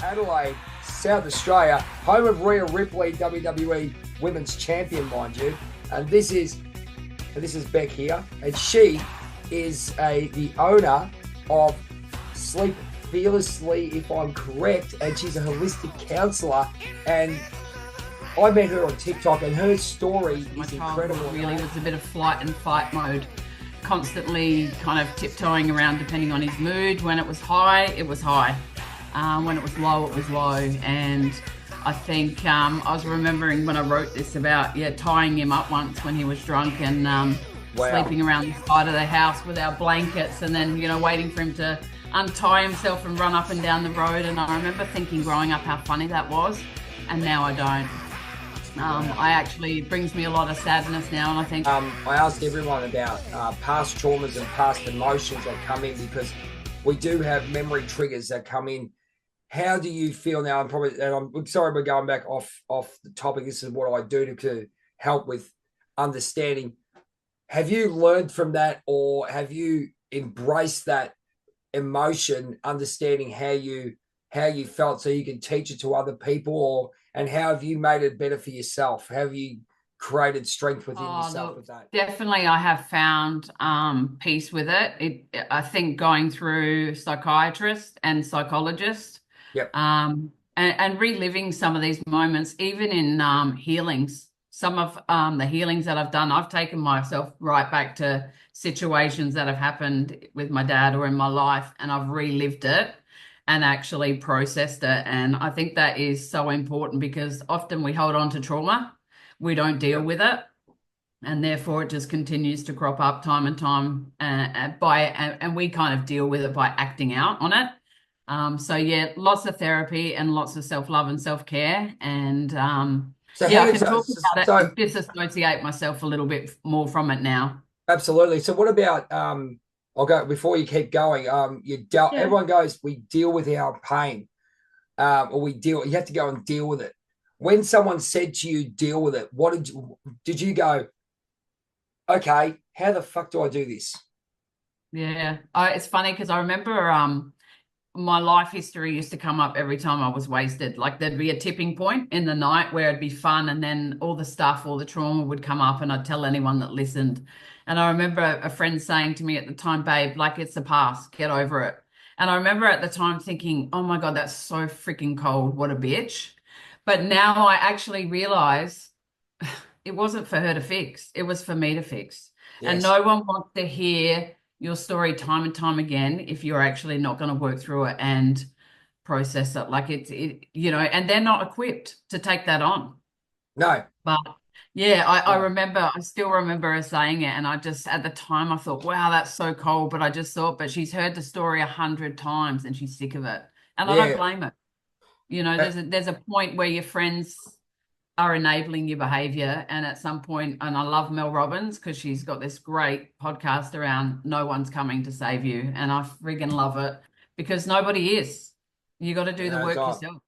Adelaide, South Australia, home of Rhea Ripley, WWE Women's Champion, mind you. And this is Beck here, and she is the owner of Sleepfearly, if I'm correct, and she's a holistic counsellor. And I met her on TikTok, and her story is incredible. Really was a bit of flight and fight mode, constantly kind of tiptoeing around depending on his mood. When it was high, it was high. When it was low, it was low. And I think I was remembering when I wrote this about tying him up once when he was drunk and sleeping around the side of the house with our blankets, and then waiting for him to untie himself and run up and down the road. And I remember thinking growing up how funny that was, and now I don't. It brings me a lot of sadness now, and I think I asked everyone about past traumas and past emotions that come in, because we do have memory triggers that come in. How do you feel now? I'm sorry we're going back off the topic. This is what I do to help with understanding. Have you learned from that, or have you embraced that emotion, understanding how you felt, so you can teach it to other people, and how have you made it better for yourself? How have you created strength within yourself with that? Definitely, I have found peace with it. I think going through psychiatrist and psychologist, and reliving some of these moments, even in healings. Some of the healings that I've done, I've taken myself right back to situations that have happened with my dad or in my life, and I've relived it and actually processed it. And I think that is so important, because often we hold on to trauma, we don't deal with it, and therefore it just continues to crop up time and time, and we kind of deal with it by acting out on it. Lots of therapy and lots of self-love and self-care, and I can talk about it and disassociate myself a little bit more from it now. Absolutely. So what about I'll go before you keep going. Everyone goes, we deal with our pain, or you have to go and deal with it. When someone said to you, deal with it, what did you go, okay, how the fuck do I do this? Yeah. It's funny because I remember my life history used to come up every time I was wasted. Like there'd be a tipping point in the night where it'd be fun, and then all the trauma would come up, and I'd tell anyone that listened. And I remember a friend saying to me at the time, babe, like, it's the past, get over it. And I remember at the time thinking, oh my God, that's so freaking cold. What a bitch. But now I actually realize it wasn't for her to fix. It was for me to fix. Yes. And no one wants to hear your story time and time again if you're actually not going to work through it and process it. Like and they're not equipped to take that on. No. But I still remember her saying it, and I just, at the time I thought, wow, that's so cold. But I just thought, but she's heard the story 100 times and she's sick of it. And I don't blame her. There's a point where your friends are enabling your behavior, and at some point, and I love Mel Robbins because she's got this great podcast around no one's coming to save you, and I friggin' love it, because nobody is. You got to do the work yourself.